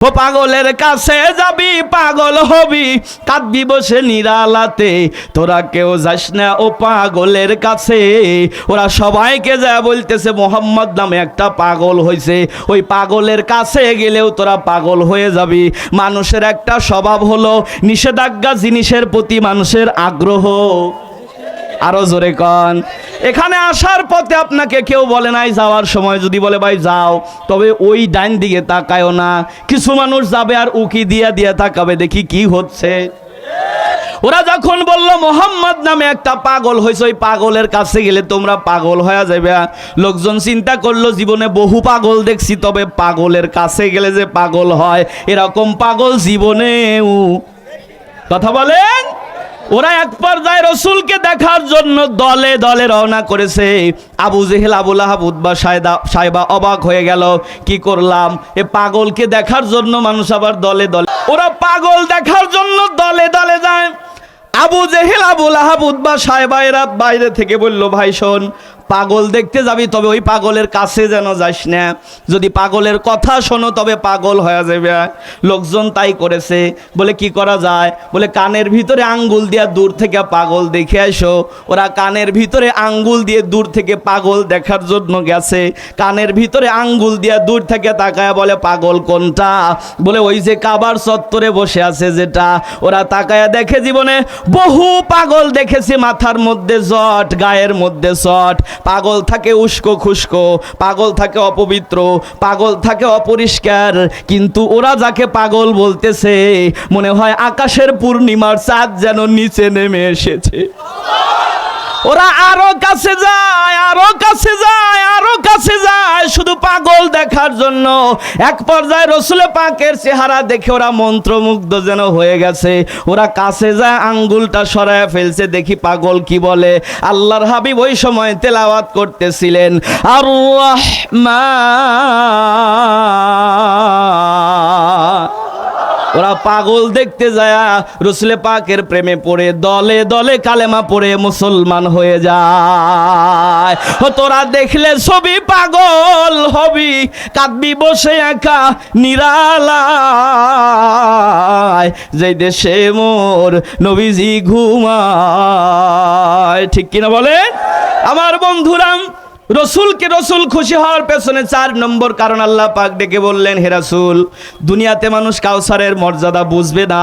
ও পাগলের কাছে যাবি, পাগল হবি, কাঁদবি বসে নিরালাতে, তোরা কেউ যাস না ও পাগলের কাছে। ওরা সবাইকে যা বলতেছে মোহাম্মদ নামে একটা পাগল হয়েছে, ওই পাগলের কাছে গেলেও তোরা পাগল হয়ে যাবি। মানুষের একটা স্বভাব হলো নিষেধাজ্ঞা জিনিসের প্রতি মানুষের আগ্রহ। আরো জোরে কন। এখানে আসার পথে আপনাকে কেউ বলে নাই, যাওয়ার সময় যদি বলে ভাই যাও, তবে ওই ডাইন দিকে তাকায়ও না। কিছু মানুষ যাবে আর উকি দিয়া দিয়া তাকাবে, দেখি কি হচ্ছে। ওরা যখন বললো মোহাম্মদ নামে একটা পাগল হয়েছে, ওই পাগলের কাছে গেলে তোমরা পাগল হয়ে যাবে। লোকজন চিন্তা করলো জীবনে বহু পাগল দেখছি, তবে পাগলের কাছে গেলে যে পাগল হয় এরকম পাগল জীবনেও। কথা বলেন। ওরা এক পর্যায়ে রসুলকে দেখার জন্য দলে দলে রওনা করেছে। আবু জেহেল, আবু লাহাব, উতবা, সাইবা অবাক হয়ে গেল, কি করলাম? এ পাগলকে দেখার জন্য মানুষ আবার দলে দলে, ওরা পাগল দেখার জন্য দলে দলে যায়। আবু জেহেল, আবু লাহাব, উতবা, সাইবা এরা বাইরে থেকে বলল, ভাই শোন, পাগল দেখতে যাবি তবে ওই পাগলের কাছে যেন যাস না, যদি পাগলের কথা শোনো তবে পাগল হয়ে যাবে। লোকজন তাই করেছে। বলে কি করা যায়? বলে কানের ভিতরে আঙ্গুল দিয়ে দূর থেকে পাগল দেখে আসো। ওরা কানের ভিতরে আঙ্গুল দিয়ে দূর থেকে পাগল দেখার জন্য গেছে। কানের ভিতরে আঙ্গুল দিয়ে দূর থেকে তাকায় বলে পাগল কোনটা? বলে ওই যে কাবার চত্বরে বসে আছে যেটা। ওরা তাকায়া দেখে জীবনে বহু পাগল দেখেছে, মাথার মধ্যে জট, গায়ের মধ্যে চট। পাগল থাকে উস্কো খুস্কো, পাগল থাকে অপবিত্র, পাগল থাকে অপরিষ্কার, কিন্তু ওরা যাকে পাগল বলতেছে মনে হয় আকাশের পূর্ণিমার চাঁদ যেন নিচে নেমে এসেছে। ওরা আরো কাছে যায়, আরো কাছে যায়, আরো কাছে যায়, শুধু পাগল দেখার জন্য। এক পর্যায়ে রসুল পাকের চেহারা দেখে ওরা মন্ত্রমুগ্ধ যেন হয়ে গেছে। ওরা কাছে যায়, আঙ্গুলটা সরায় ফেলছে, দেখি পাগল কি বলে। আল্লাহর হাবিব ওই সময় তেলাওয়াত করতেছিলেন, আর রহমান। ওরা পাগল দেখতে যায় রসুল পাকের প্রেমে পড়ে দলে দলে কালেমা পড়ে মুসলমান হয়ে যায়। তোরা দেখলে ছবি পাগল হবি, কাঁদবি বসে একা নিরালায়, যে দেশে মোর নবীজি ঘুমায়। ঠিক কিনা বলে আমার বন্ধুরা? রসুলকে রসুল খুশি হওয়ার পেছনে 4 নম্বর কারণ আল্লাহ পাক ডেকে বললেন, হে রাসূল, দুনিয়াতে মানুষ কাউসারের মর্যাদা বুঝবে না।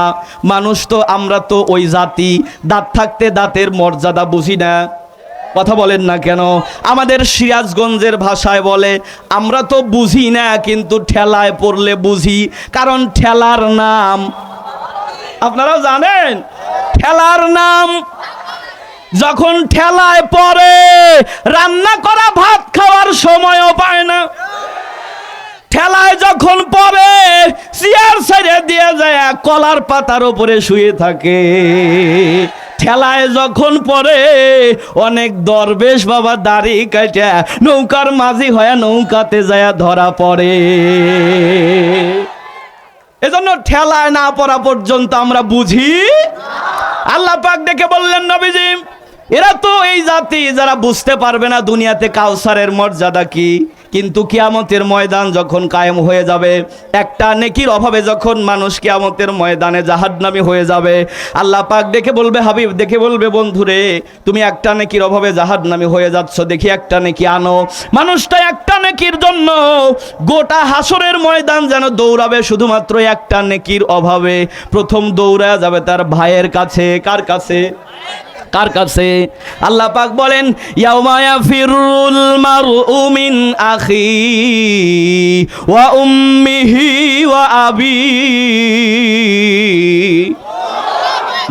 মানুষ তো, আমরা তো ওই জাতি, দাঁত থাকতে দাঁতের মর্যাদা বুঝি না। কথা বলেন না কেন? আমাদের সিরাজগঞ্জের ভাষায় বলে, আমরা তো বুঝি না কিন্তু ঠেলায় পড়লে বুঝি, কারণ ঠেলার নাম আপনারাও জানেন। ঠেলার নাম যখন ঠেলায় পড়ে রান্না করা ভাত খাওয়ার সময়ও পায় না। ঠেলায় যখন পড়ে চেয়ার ছেড়ে দিয়ে যায়, কলার পাতার উপরে শুয়ে থাকে। ঠেলায় যখন পড়ে অনেক দরবেশ বাবা দাড়ি কাটা নৌকার মাঝি হয়ে নৌকাতে যায় ধরা পড়ে। এজন্য ঠেলায় না পড়া পর্যন্ত আমরা বুঝি। আল্লাহ পাক ডেকে বললেন, নবীজি, এরা তো এই জাতি যারা বুঝতে পারবে না দুনিয়াতে কাউসারের মর্যাদা কি, কিন্তু কিয়ামতের ময়দান যখন কায়েম হয়ে যাবে, একটা নেকির অভাবে যখন মানুষ কিয়ামতের ময়দানে জাহান্নামী হয়ে যাবে, আল্লাহ পাক দেখে বলবে, হাবিব দেখে বলবে, বন্ধুরে তুমি একটা নেকির অভাবে জাহান্নামী হয়ে যাচ্ছ, দেখি একটা নেকি আনো। মানুষটা একটা নেকির জন্য গোটা হাসরের ময়দান যেন দৌড়াবে শুধুমাত্র একটা নেকির অভাবে। প্রথম দৌড়া যাবে তার ভাইয়ের কাছে। কার কাছে? কার কাছে? আল্লাহ পাক বলেন, ইয়াউমা ইয়াফিরুল মারউ মিন আখি ওয়া উম্মিহি ওয়া আবি।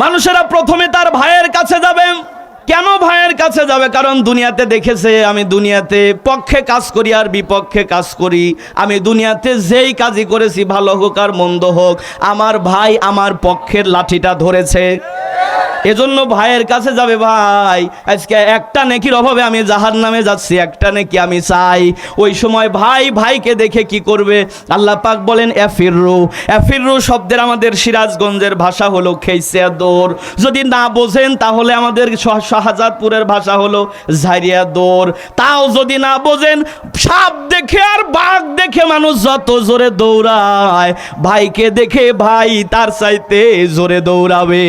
মানুষেরা প্রথমে তার ভাইয়ের কাছে যাবে। কেন ভাইয়ের কাছে যাবে? কারণ দুনিয়াতে দেখেছে, আমি দুনিয়াতে পক্ষে কাজ করি আর বিপক্ষে কাজ করি। আমি দুনিয়াতে যেই কাজই করেছি, ভালো হোক আর মন্দ হোক, আমার ভাই আমার পক্ষের লাঠিটা ধরেছে। এজন্য ভাইয়ের কাছে যাবে, ভাই আজকে একটা নেকির অভাবে আমি জাহান্নামে যাচ্ছি, একটা নেকি আমি চাই। ওই সময় ভাই ভাইকে দেখে কি করবে? আল্লাহ পাক বলেন এফিররু। এফিররু শব্দের আমাদের সিরাজগঞ্জের ভাষা হলো খেইসিয়া দৌড়। যদি না বোঝেন তাহলে আমাদের শাহজাদপুরের ভাষা হলো ঝাড়িয়া দৌড়। তাও যদি না বোঝেন, সাপ দেখে আর বাঘ দেখে মানুষ যত জোরে দৌড়ায়, ভাইকে দেখে ভাই তার চাইতে জোরে দৌড়াবে।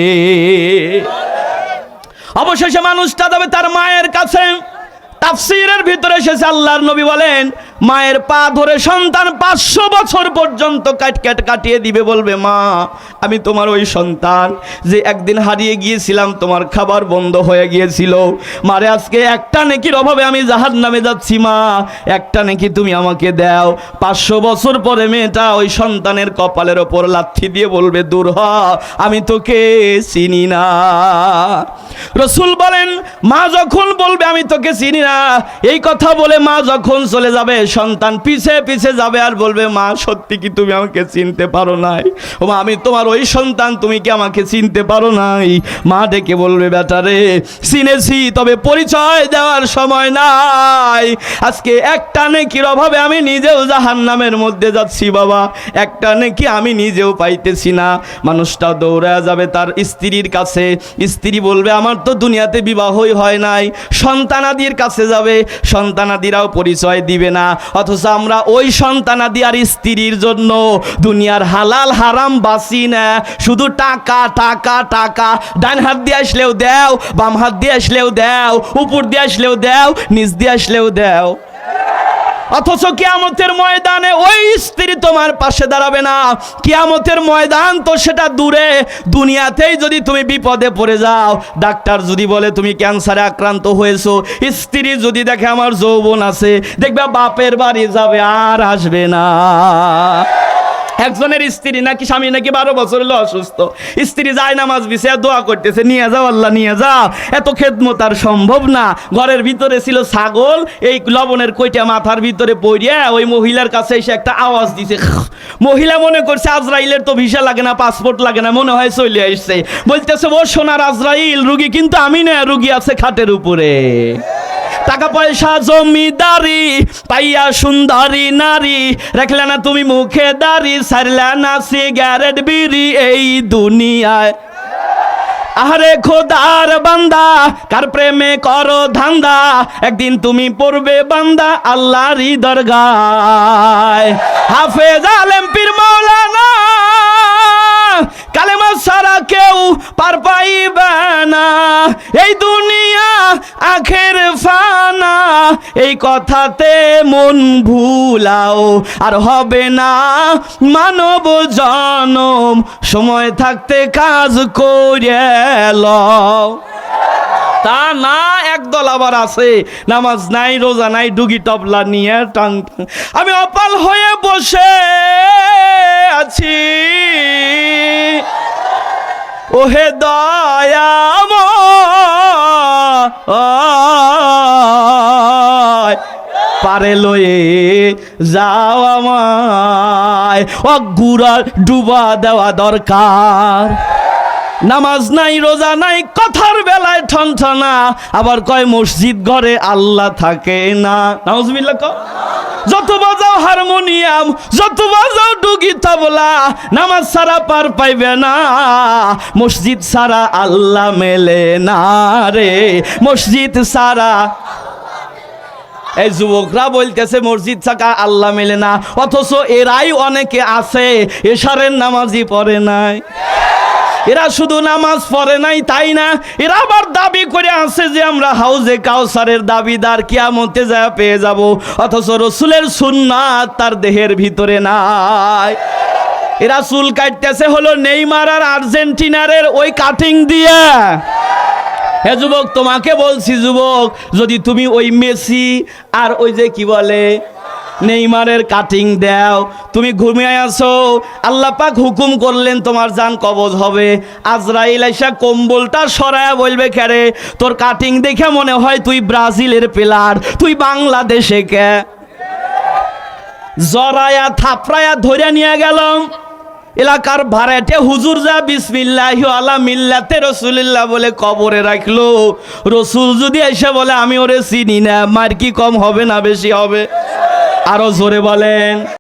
অবশেষে মানুষটা যাবে তার মায়ের কাছে। তাফসীরের ভিতরে এসেছে আল্লাহর নবী বলেন, মায়ের পা ধরে সন্তান 500 বছর পর্যন্ত কাটিয়ে দিবে, বলবে মা আমি তোমার ওই সন্তান যে একদিন হারিয়ে গিয়েছিলাম, তোমার খাবার বন্ধ হয়ে গিয়েছিল, মারে আজকে একটা নেকির অভাবে আমি জাহান্নামে যাচ্ছি, মা একটা নেকি তুমি আমাকে দাও। 500 বছর পরে মেয়েটা ওই সন্তানের কপালের ওপর লাথি দিয়ে বলবে, দূর হ, আমি তোকে চিনি না। রাসূল বলেন, মা যখন বলবে আমি তোকে চিনি না, এই কথা বলে মা যখন চলে যাবে, সন্তান পিছে পিছে যাবে আর বলবে, মা সত্যি কি তুমি আমাকে চিনতে পারো নাই? ও মা আমি তোমার ওই সন্তান, তুমি কি আমাকে চিনতে পারো নাই? মা ডেকে বলবে, বেটারে চিনেছি, তবে পরিচয় দেওয়ার সময় নাই। আজকে একটা নেকির অভাবে আমি নিজেও জাহান্নামের মধ্যে যাচ্ছি বাবা, একটা নেকি আমি নিজেও পাইতেছি না। মানুষটা দৌড়া যাবে তার স্ত্রীর কাছে। স্ত্রী বলবে, আমার তো দুনিয়াতে বিবাহই হয় নাই। সন্তানাদির কাছে যাবে, সন্তানাদিরাও পরিচয় দিবে না। অথচ আমরা ওই সন্তানাদি আর স্ত্রীর জন্য দুনিয়ার হালাল হারাম বাঁচি না, শুধু টাকা টাকা টাকা। ডান হাত দিয়ে আসলেও দাও, বাম হাত দিয়ে আসলেও দাও, উপর দিয়ে আসলেও দাও, নিচ দিয়ে আসলেও দাও। অথচ কিয়ামতের ময়দানে ওই স্ত্রী তোমার পাশে দাঁড়াবে না। কিয়ামতের ময়দান তো সেটা দূরে, দুনিয়াতেই যদি তুমি বিপদে পড়ে যাও, ডাক্তার যদি বলে তুমি ক্যান্সারে আক্রান্ত হয়েছো, স্ত্রী যদি দেখে আমার যৌবন আছে, দেখবে বাপের বাড়ি যাবে আর আসবে না। একজনের স্ত্রী নাকি স্বামী নাকি 12 বছর হলো অসুস্থ, স্ত্রী যায় নামাজ বিছে দোয়া করতেছে, নিয়ে যাও আল্লাহ নিয়ে যাও, এত খেদমত আর সম্ভব না। ঘরের ভিতরে ছিল ছাগল, এই লবণের কইটা মাথার ভিতরে পড়িয়া ওই মহিলার কাছে এসে একটা আওয়াজ দিছে। মহিলা মনে করছে আজরাইলের তো ভিসা লাগে না, পাসপোর্ট লাগে না, মনে হয় চলে আসছে। বলতেছে, ও সোনার আজরাইল, রুগী কিন্তু আমি না, রুগী আছে খাটের উপরে। টাকা পয়সা জমিদারি পাইয়া সুন্দরী নারী, রাখলে না তুমি মুখে দাড়ি, সারলে না সিগারেট বিড়ি এই দুনিয়ায়। আরে খোদার বান্দা, কার প্রেমে করো ধান্দা, একদিন তুমি পড়বে বান্দা আল্লাহরই দরগায়। হাফেজ আলেম পীর মাওলানা কালেমা ছাড়া কেউ পার পাইবে না, এই দুনিয়া আখের ফানা, এই কথাতে মন ভুলাও, আর হবে না মানব জনম, সময় থাকতে কাজ করে লও। তা না, একদল আবার আছে নামাজ নাই রোজা নাই, ডুগি টবলা নিয়ে টাং আমি অপাল হয়ে বসে আছি, ওহে দয়াময় পারে লয়ে যাও আমায়, অগুরা ডুবা দেওয়া দরকার। নামাজ নাই রোজা নাই, কথার বেলায় ঠনঠনা, আবার কয় মসজিদ ঘরে আল্লাহ থাকে না। নাউজুবিল্লাহ কও। যত বাজাও হারমোনিয়াম, যত বাজাও ডুগি তবলা, নামাজ ছাড়া পার পাইবে না, মসজিদ ছাড়া আল্লাহ মেলে না রে, মসজিদ ছাড়া। এই যুবকরা বলতেছে মসজিদ ছাড়া আল্লাহ মেলে না, অথচ এরাই অনেকে আছে এশারের নামাজই পড়ে নাই। এরা শুধু নামাজ পড়ে নাই তাই না, এরা আবার দাবি করে আছে যে আমরা হাউজে কাউসারের দাবিদার, কিয়ামতে যায় পেয়ে যাব, অথচ রসুলের সুন্নাত তার দেহের ভিতরে নাই। এরা চুল কাটতেছে হলো নেইমার আর আর্জেন্টিনারের ওই কাটিং দিয়ে। হে যুবক, তোমাকে বলছি যুবক, যদি তুমি ওই মেসি আর ওই যে কি বলে নেইমারের কাটিং দাও, তুমি ঘুমিয়ে আসো, আল্লাহ পাক হুকুম করলেন তোমার জান কবজ হবে, আজরাইল আইসা কম্বলটা সরায়া বলবে, কেরে তোর কাটিং দেখে মনে হয় তুই ব্রাজিলের প্লেয়ার, তুই বাংলাদেশে কে? জরায়া থাপড়ায়া ধরে নিয়ে গেল। এলাকার ভাড়াটে হুজুর যা বিসমিল্লাহি আলা মিল্লাতে রাসূলুল্লাহ বলে কবরে রাখলো। রসুল যদি এসে বলে আমি ওরে চিনি না, মার কি কম হবে না বেশি হবে? আরো জোরে বলেন।